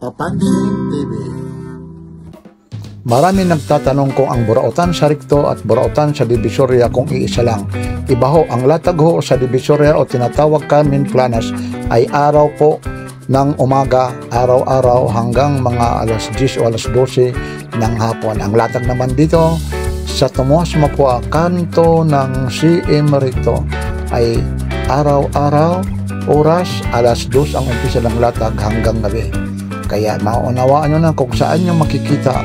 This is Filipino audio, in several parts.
Papansin TV. Marami nagtatanong kung ang Burautan sa Recto at Burautan sa Divisoria kung iisa lang. Iba ho, ang latag ho sa Divisoria o tinatawag Carmen Planas ay araw po ng umaga, araw-araw hanggang mga alas 10 o alas 12 ng hapon. Ang latag naman dito sa Tomas Mapua, kanto ng CM Recto ay araw-araw, oras, alas 2 ang umpisa ng latag hanggang gabi. Kaya maunawaan nyo na kung saan nyo makikita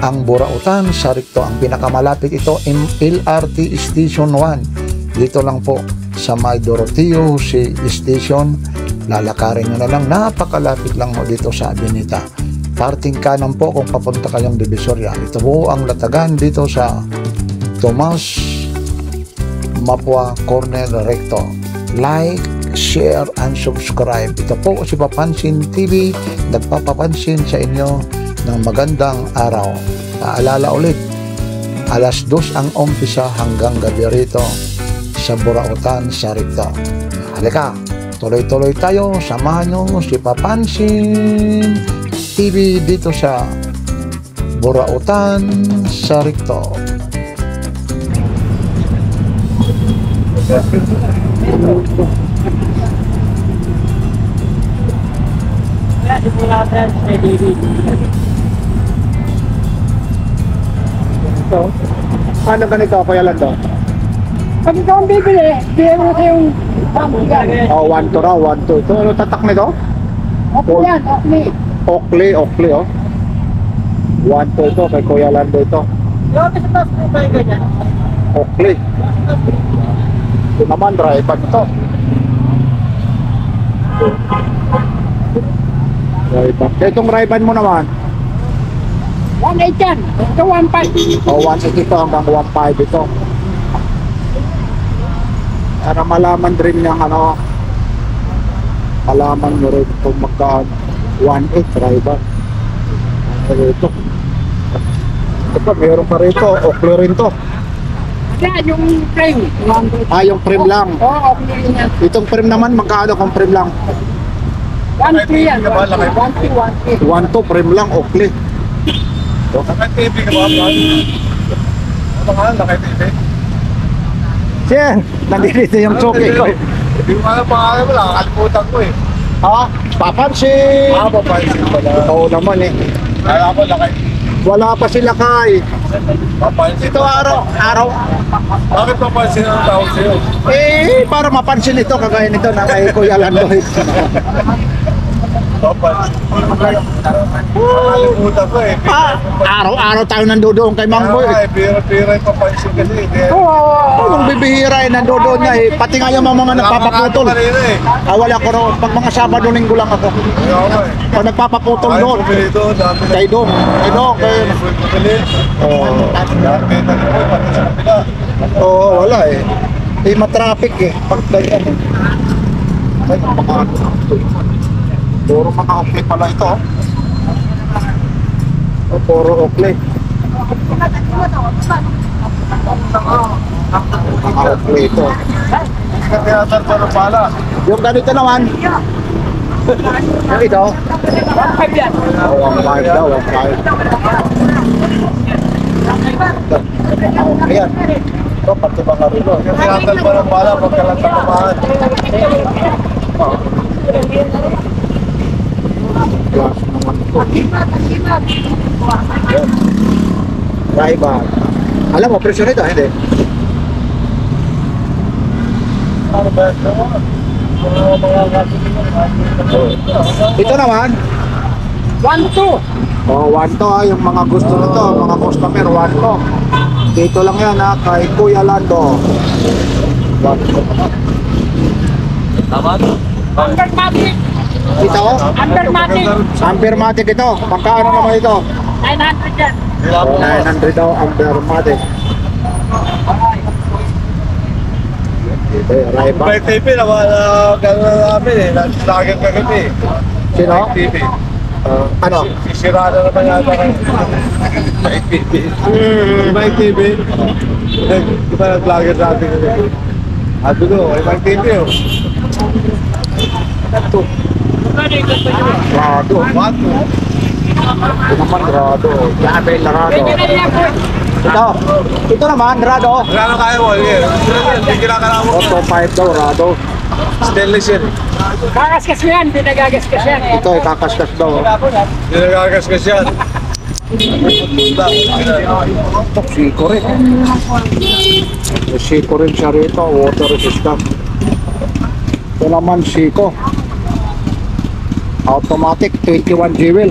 ang Burautan sa Recto. Ang pinakamalapit ito LRT Station 1. Dito lang po sa may Doroteo Jose Station. Lalakarin nyo na lang, napakalapit lang ho dito sa Avenida. Parting kanan po kung papunta kayong Divisoria. Ito po ang latagan dito sa Tomas Mapua Corner Recto. Like, share, and subscribe. Ito po si Papansin TV, nagpapapansin sa inyo ng magandang araw. Paalala ulit, alas 2 ang umpisa hanggang gabi rito sa Burautan sa Recto. Halika, tuloy-tuloy tayo, samahan nyo si Papansin TV dito sa Burautan sa Recto. Ano ganito, Kuya Lando? Pag ikaw ang bibili, bigyan mo sa yung pamilya. Oh, 1 to raw, 1 to. Ito, ano tatak nito? Okay yan, okay. Oakley, oh. 1 to ito, kay Kuya Lando ito. Yung sa taas mo ba yung ganyan? Oakley. Ito naman, Ray-Ban ito. Ray-Ban. Itong Ray-Ban mo naman? 1.8 yan. Ito 1.5. O, 1.8 ito hanggang 1.5 ito. Para malaman rin niyang ano, malaman nyo rin kung magkaan 1.8 Ray-Ban. Ano ito? Ito pa, mayroon pa rito. Oakley rin to. Yan, yung frame. Ah, yung frame lang. Oo, okay yan. Itong frame naman, magkano kung frame lang? 1.3 yan. 1.3. 1.2 frame lang, Oakley. Laki TV ka ba, Brad? Ano nga, laki TV? Siya, nandito yung choke ko. Hindi ko nga pangalan mo lang, nakalimutan ko eh. Ha? Papansin! Papansin pala. Oo naman eh. Kaya ko laki. Wala pa sila kay. Papansin. Ito araw. Bakit papansin ang tawag sa'yo? Eh, para mapansin ito, kagaya nito na kay Kuya Lando. Papansin. Nakalimutan ko eh. Araw-araw tayo nandoon kay Mang Boy. Kaya pira-pira yung papansin kasi. Oo, yung bibihira eh, nandoon niya eh. Pati nga yung mga nagpapaputol. Wala Wala ko rin. Pag mga Sabado, Linggo lang ako. Pag nagpapaputol doon. Bumili doon, dami na. Kay Dong. Bumili. Oo. Dami na rin po, pati sa kapila. Oo, wala eh. Eh, matraffic eh. Pag ganyan. Ay, mga puro mga Oakley pala ito. Oh, puro Oakley. Mga Oakley ito. Kaya tarpano pala. Yung ganito naman. Yung ito. 1.5 yan. Oh, 1.5 daw, 1.5. Ayan. Ito, pati mga rilo. Kaya tarpano pala, pagkalata kumahan. Glass naman ito. Ray-Ban. Alam mo, presyo nito, hindi? Ito naman. 1.2. Oh, 1 to ha, yung mga gusto nito, mga customer, 1 to. Dito lang yan ha, kay Kuya Lando. 1 to. Undermatic. Ito? Undermatic. Ampermatic ito. Magkano naman ito? 900 yan. 900 daw Ampermatic. Ito, Ray-Ban. May TV na gano'n na namin eh. Lagi kagabi eh. Sino? TV. Ano? Sisira na naman yata kayo. May TV. May TV. Di ba nag-vlogger natin? Sabi ko, may TV oh. Ito. Rado. Ito naman, Rado. Jabel na Rado. Ito naman, Rado. Magkano kaya mo? Hindi kinakala mo. 4-5 daw, Rado. Stainless yan. Kagaskas mo yan, hindi nagagaskas yan. Ito ay kakaskas daw. Hindi nagagasgas yan. Ito, siko rin. May siko rin siya rito, water resistant. Ito naman siko. Automatic, 21 jewel.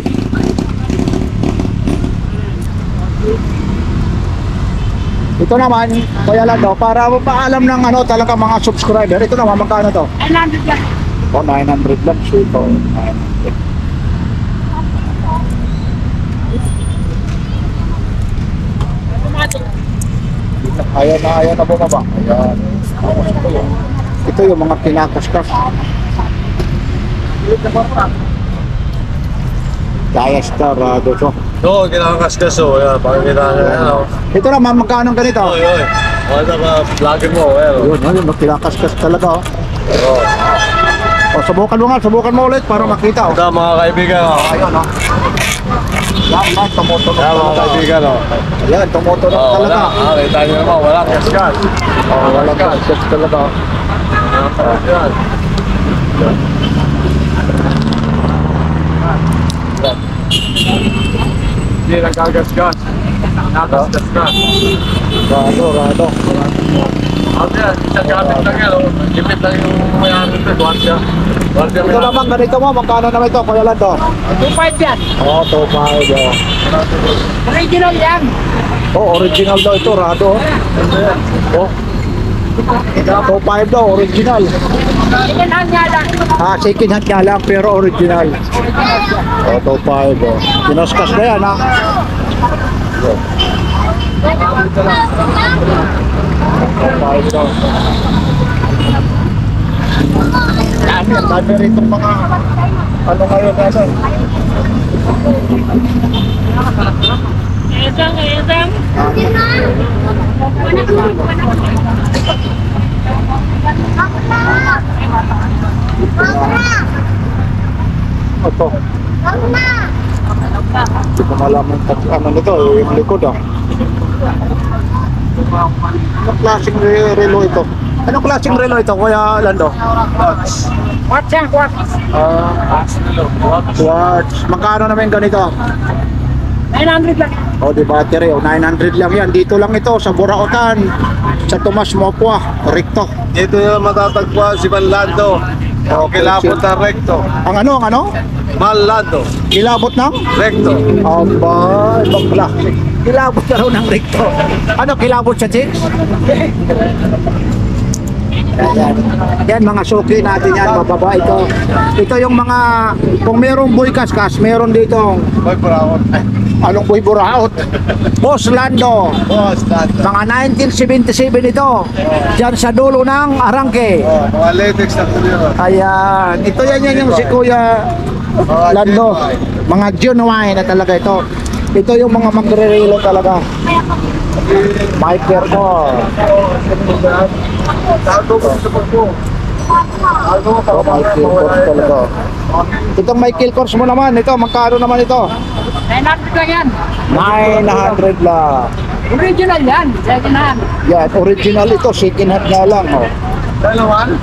Ito naman, Kuya Lando, para mapaalam ng ano talaga mga subscriber. Ito naman, magkano to? 900 lang. O, 900 lang siko. 900. Ayaw na bumaba. Ayan. Ito yung mga kinakaskas. Kaya Rado to. Oo, kinakasgas o. Pakikita nyo yan o. Ito naman, magkano ganito? Oy, oy. Wala ka, vlogger mo. Yun, kinakaskas talaga. Oo. O, subukan mo ulit para makita. Ito mga kaibigan o. Ayun, o. Yan, tumutunog Yan mga talaga. kaibigan o. Yan, tumutunog Oo, talaga. wala. Kita nyo naman, wala kasgas. O, walang kaskas talaga. Yan. Hindi nagagasgas. Nakagasgas ka. Rado. Okay, isang gamit lang yan o. Gipit lang yung mayroon ito. Guardia. Guardia Ito naman, ganito mo, magkano naman ito, Kuya Lando? 2.5 yan. O, 2.5 o. Original yan. Oh, original daw ito, Rado. Oh. 2.5 daw, original. Second hand nga lang. Second hand nga lang, pero original. Oh, 2.5 oh. Kinaskas na yan, ha? Oh. 2.5 daw. Dami rito mga ano ngayon, ano? Isang. Ito. Hindi ko malaman ano nito, yung likod ah. Anong klaseng relo ito? Anong klaseng relo ito, Kuya Lando? Quartz yan, quartz. Quartz. Magkano naman ganito? 900 lang. O, di battery. O, 900 lang yan. Dito lang ito, sa Burautan. Sa Tomas Mopua, Recto. Dito na matatagpuan si Manlando. O, kilabot na recto. Ang ano? Manlando. Kilabot ng? Recto. Aba, ibang klase. Kilabot na raw ng Recto. Ano, kilabot sa chicks? Yan mga suki natin yan, mababa ito. Ito yung mga, kung merong boy kaskas, meron dito. Boy Brown. Anong boy buraot? Boss Lando. Boss, Lando. Mga 1977 ito. Diyan sa dulo ng Arangke. Oh, mga latex na kuliro. Ayan. Ito yan yung si Kuya Lando. Mga genuine na talaga ito. Ito yung mga magre-relo talaga. Michael ko. Michael Kors talaga. Itong Michael Kors mo naman, ito, magkano naman ito? 900 lang yan. 900 lang. Original yan. Second hand. Yan, original ito, second hand nga lang. Oh. Dalawan?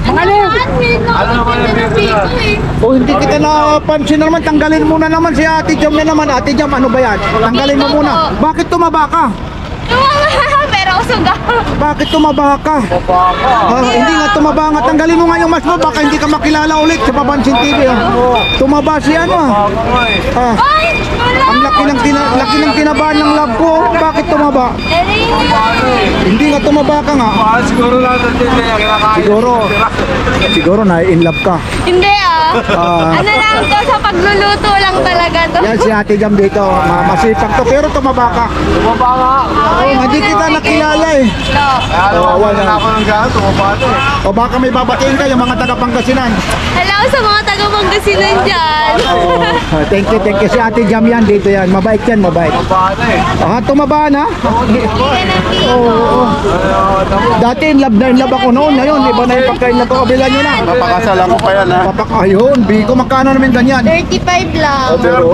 Mga liw. Ano naman yung dito na? Oh, hindi kita napansin na naman, tanggalin muna naman si Ate Jam na naman. Ate Jam, ano ba yan? Tanggalin mo muna. Bakit tumaba ka? Pero usog ako. Bakit tumaba ka? Hindi nga tumaba nga. Tanggalin mo nga yung mask mo, baka hindi ka makilala ulit sa Papansin TV. Tumaba si ano ah. Ay! Wala! Ang laki ng kinabahan ng love ko. Bakit tumaba? Hindi nga tumaba ka nga. Siguro lang natin kaya kinakain. Siguro na in love ka. Hindi ah. Ah. Ano lang to, sa pagluluto lang talaga to. Yan si Ate Jam dito. Masipag to, pero tumaba ka. Tumaba nga. Hindi kita nakilala eh. No. Ano, wala na ako ng gano'n. Tumaba na eh. O baka may babatiin ka yung mga taga Pangasinan. Hello sa mga taga-Pangasinan dyan. Thank you. Si Ate Jam yan dito yan. Mabait yan, mabait. Tumaba na eh. Tumaba na? Oo. Dati in love ako noon. Ngayon, iba na yung pagkain na to. Kabila nyo na. Napakasal ako kaya Ayun, Biko, magkano namin ganyan? 35 lang. Pero,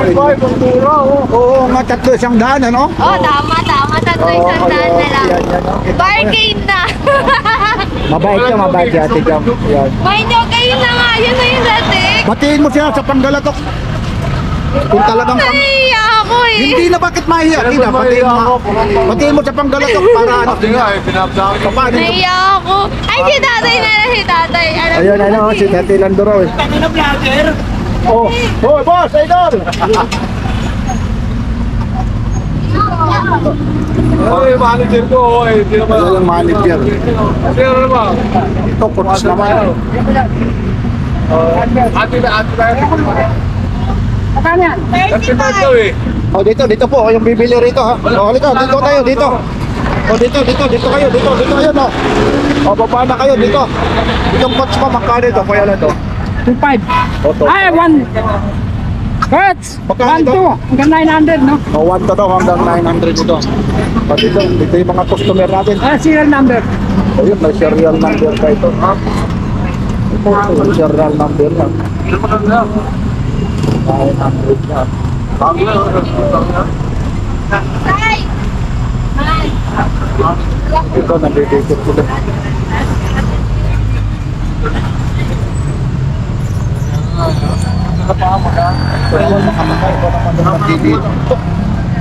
oo nga, 300, ano? Oh, tama. Tatlo isang daan na lang. Bargain na. Mabait ka, Ate Jam. Yan. May nyo, kayo na nga. Yun na yung dating. Batiin mo siya sa Panggalatok. Kung talagang Nahiya ako eh. Hindi na bakit mahiya, Tina. Batiin mo sa Panggalatok para ano. Kasi nga, pinapsakit ko. Paano? Nahiya ako. Ay, si tatay na lang, si tatay. Alam Ayun, ano, si Tati Landoro. Oh, boss, idol! Ay, manager ko, hindi naman. Ano yung manager? Pero naman. Ito, coach naman. Ate na. Magkano yan? Ate na ito eh. Oh, dito po, yung bibili rito ha. Oh, halika, dito tayo, dito. Oh, dito kayo, dito kayo, no. Oh, baba na kayo, dito. Itong coach mo, magkano ito, kuya lang to? 2.5. Oh, to. Ay, 1. Birds! Magkano ito? 1, 2. Hanggang 900, no? Oh, 1 to daw, hanggang 900 ito. Oh, dito yung mga customer natin. Serial number. Oh, yun, may serial number ka ito. Ito, may serial number na. 900 na. Tay! Ito, nandidikit sila.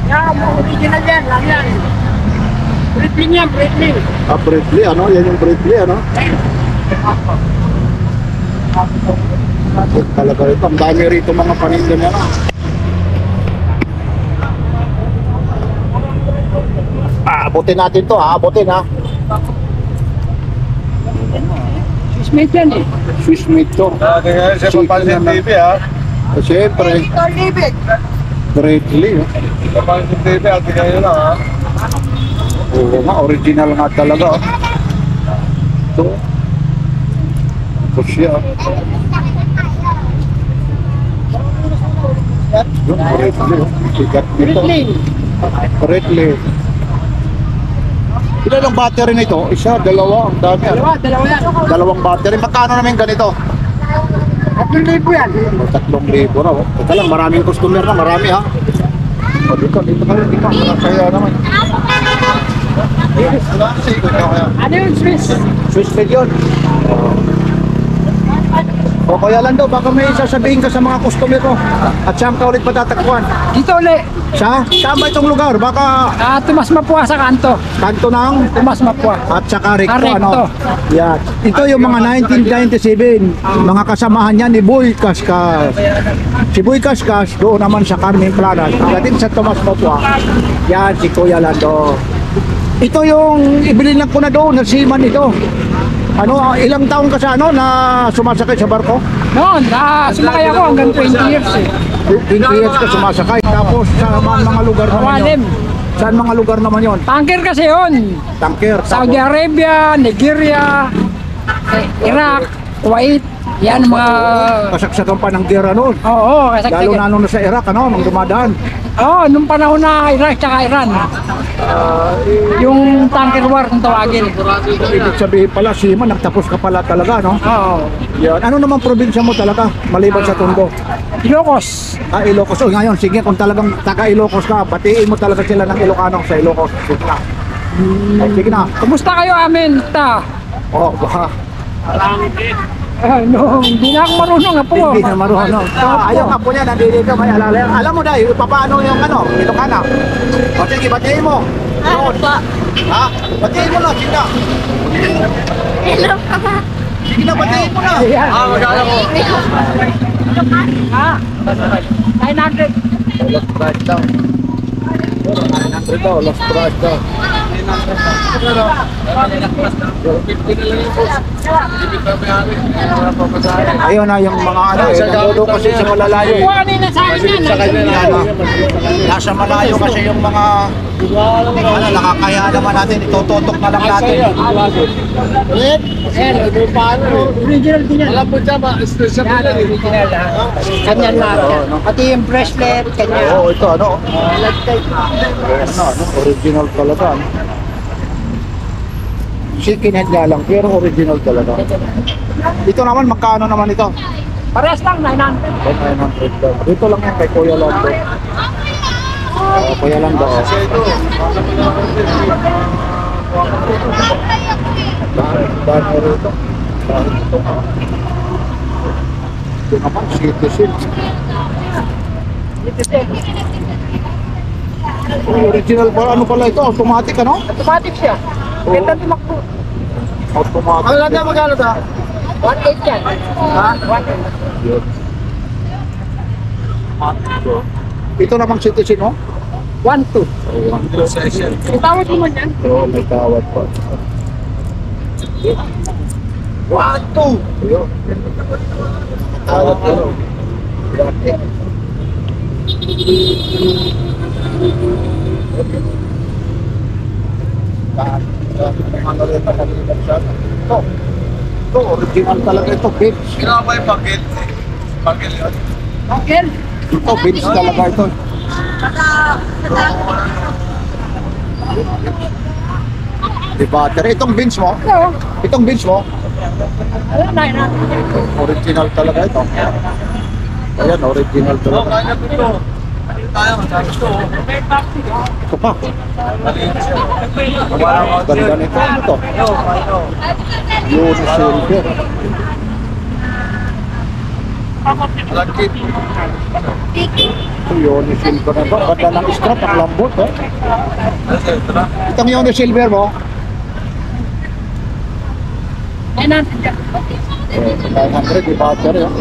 Yan, original yan. Lang yan. Breedling yan, breedling. Ah, Bradley, ano? Yan yung Bradley, ano? Talaga ito. Ang dami rito mga paninda niya na. Abutin natin to, abutin ha. Smith yan eh. Fish meat to. Ate nga, siya papansin TV ha. Siyempre, Bradley. Oh. Papansin TV, ate nga yun lang ha. Oo nga, original nga talaga. Oh. Ito. Ito siya. Yung Bradley. Oh. Sigat nito. Breedling. Bradley. Ilan ang battery nito? Isa, dalawa, ang dami. Ano? Dalawa yan. Dalawang battery. Magkano namin ganito? 3,000 yan. 3,000 raw. Ito lang, maraming customer na, marami ha. O dito kayo, dito. Kaya naman. Ano yung Swiss? Swiss made yun. O kaya lang daw, baka may sasabihin ka sa mga customer ko. At saan ka ulit patatagpuan? Dito ulit. Saan ba itong lugar? Baka Tumas Mapua sa kanto. kanto ng Tumas Mapua. at saka recto, Recto. ano? Yan. Ito yung mga 1997, mga kasamahan niya ni Boy Kaskas. Si Boy Kaskas, doon naman sa Carmen Planas. Pagdating sa Tomas Mapua, yan si Kuya Lando. Ito yung ibili lang ko na doon, na seaman ito. Ano, ilang taon ka sa ano na sumasakay sa barko? Noon, sumakay ako hanggang 20 years eh. 20 years ka sumasakay. Tapos sa mga lugar naman Awalim. yun. Saan mga lugar naman yon? Tanker kasi yun. Tanker. Saudi Arabia, Nigeria, Iraq, Kuwait. Yan ang mga... Kasaksakan pa ng gera noon. Oo, Lalo na nung sa Iraq, ano, nung dumadaan. Oo, nung panahon na Iraq tsaka Iran. Yung tanker war kung tawagin. Ibig sabihin pala, Sima, nagtapos ka pala talaga, no? Oo. Yan. Ano naman probinsya mo talaga, maliban sa Tondo? Ilocos. Ilocos. O ngayon, sige, kung talagang taga Ilocos ka, batiin mo talaga sila ng Ilocano sa Ilocos. Sige na. Ay, sige na. Kumusta kayo amin? Oh, baka. No, hindi na ako marunong po. Hindi na marunong. Ayaw nga po niya, nandito may alala. Alam mo dahil, paano yung ano, Ilocana? O sige, batiin mo. Ano pa? Ha? Batiin mo na, sige na. Hello pa. Sige na, batiin mo na. Magkala ko. Ha? 900. Lost price daw. 900 daw, lost price daw. Ayun na yung mga ano, nagulo kasi sa malalayo. Kuhanin na sa akin yan. Nasa malayo kasi yung mga ano, nakakaya naman natin, itututok na lang natin. Original din yan. Alam mo dyan, special Yan, yan eh. original ha. Kanyan lahat yan. Pati yung bracelet, kanyan. Oo, ito ano, original talaga. Ano? Chicken head nga lang, pero original talaga. Ito naman, magkano naman ito? Parehas lang, 900. 900 daw. Dito lang yan kay Kuya Londo. Kuya Londo. Dahil rito. Dahil ito. Ito naman, citizen. Original pala, ano pala ito? Automatic ano? Automatic siya. Ganda tumakbo. Automatic. Ang lagay magkano to? 1.8 yan. Ha? 1.8. Ito namang citizen mo? 1.2. Itawad mo man yan. Oo, may tawad pa. 1-2! Ayun. Tawad pa. Ito, original talaga ito, Vince. Ginawa ba yung bakit? Bakit yun? Okay. Ito, Vince talaga ito. Di battery. Itong Vince mo? Ano? Itong Vince mo? Alam, 900. Original talaga ito. Ayan, original talaga. Kaya po ito. Tayo, masarap ito. Ito pa. Ganda nito. Ano to? Unisilver. Langkit. Ito, Unisilver na to. Ganda ng strap, ang lambot. Eh. Ito na. Itong Unisilver mo? 900 yan. 900, di battery. Oh.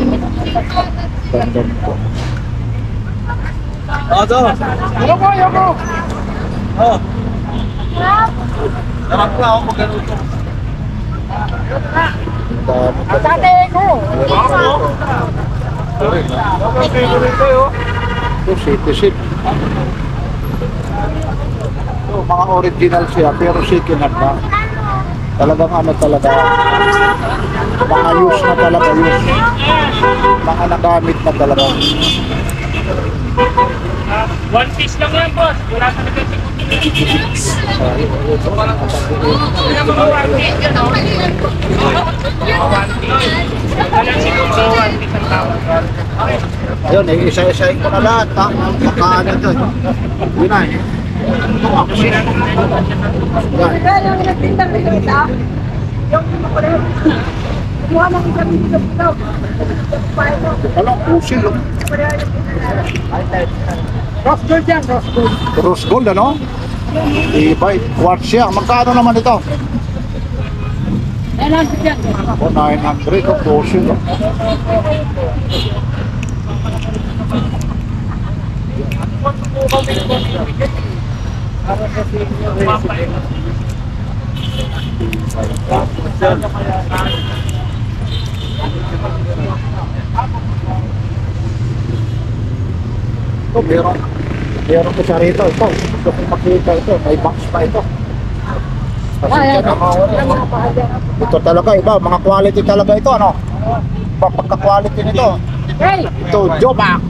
Ganda nito. Ito. Ayoko, ayoko. Oh. Sarap na ako pag ganun ito. Dami Ang talaga. tatay ko. Ito, citizen. Ito, mga original siya, pero second hand na. Talagang ano talaga, mga use na talaga, use. Mga nagamit na talaga. One piece lang yan, boss. Wala ka nagkasig. Ayun, isa-isahin ko na lahat, ha? Makaano ito. Yun na, eh. Ito, action. Yan. Kaya lang nagtindang nilita. Yung kumukulit. Kumuha ng isang nilita. Alam, pusil, oh. Rose gold yan, rose gold. Rose gold, ano? Ibay, quartz siya. Magkano naman ito? 900 yan. O, 900, oh, pusil, oh. Ito, meron ko siya rito. Ito, gusto kong makita ito. May box pa ito. Pasensya na. Ito talaga, iba. Mga quality talaga ito, ano? Pagka-quality nito. Hey! Ito, Jomax.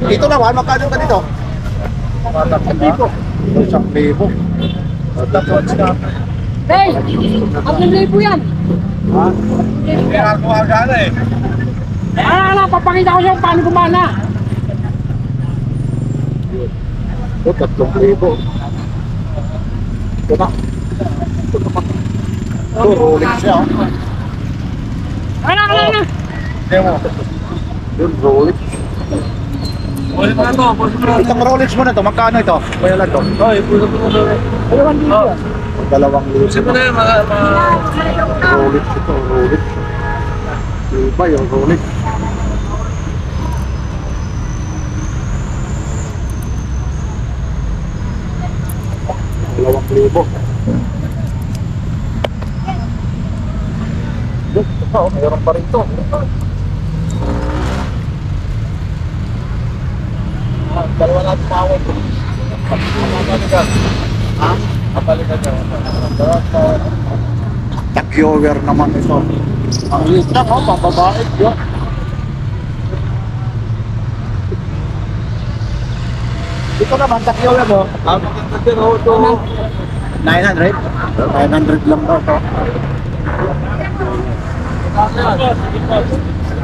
Ito naman, magkano ka dito? 1,000. Hey! 3,000 yan. Ginagawa ka na eh. Ano, papakita ko sa'yo paano gumana. Ito, 3,000. Ito na. Ito naman. Ito, Rolex siya. Ano, ano. Demo. Yun, Rolex. Ulit mo na to. Ulit mo na to. Itong Rolex mo na to, magkano ito? Kaya lang to. Oh, ipulot mo na to. 2,000 yan. 2,000. Ulit mo na yun, Rolex ito, Rolex. Iba yung Rolex. $2,000. Ito, mayroon pa rin ito. Dalawa natin mawag. Ha? Tag-viewer naman ito. Ang liit lang, oh, pang babae. Yun. Ito naman, tag-viewer mo. Maganda din ako ito. 900? 900 lang daw ito.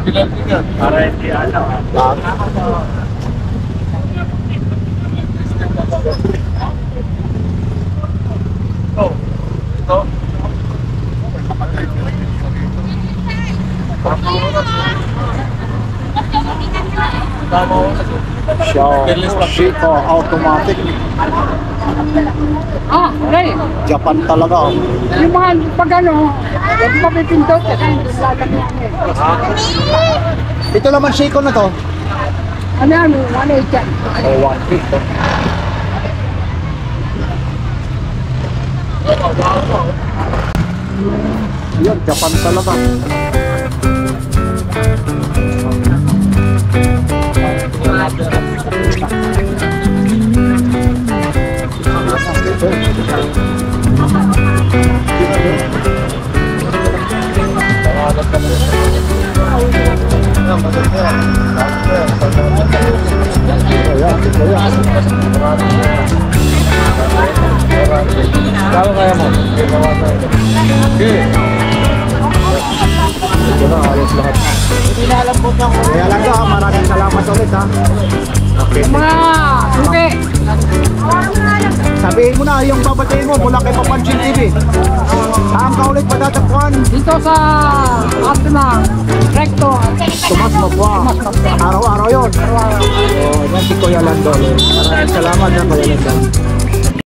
Para hindi ano. Chico automatic. Ah, okay. Japan talaga. Oh. Yung mga pag ano, yung mapipindot kasi lalagyan niya. Ito naman Chico na to. Ano yan, 1.8 yan. Oh, 1.8. Yan, Japan talaga. Kaya kaya mo? Okay. Ito na, ayos lahat. Kaya lang ka, maraming salamat ulit ha. Okay. Mga suki, Sabihin mo na yung babatiin mo mula kay Papansin TV. Saan ka ulit patatagpuan? dito sa ato na recto. Tomas Mapua. Araw-araw yun. Oh, yan si Kuya Landol. Maraming salamat na Kuya Landol.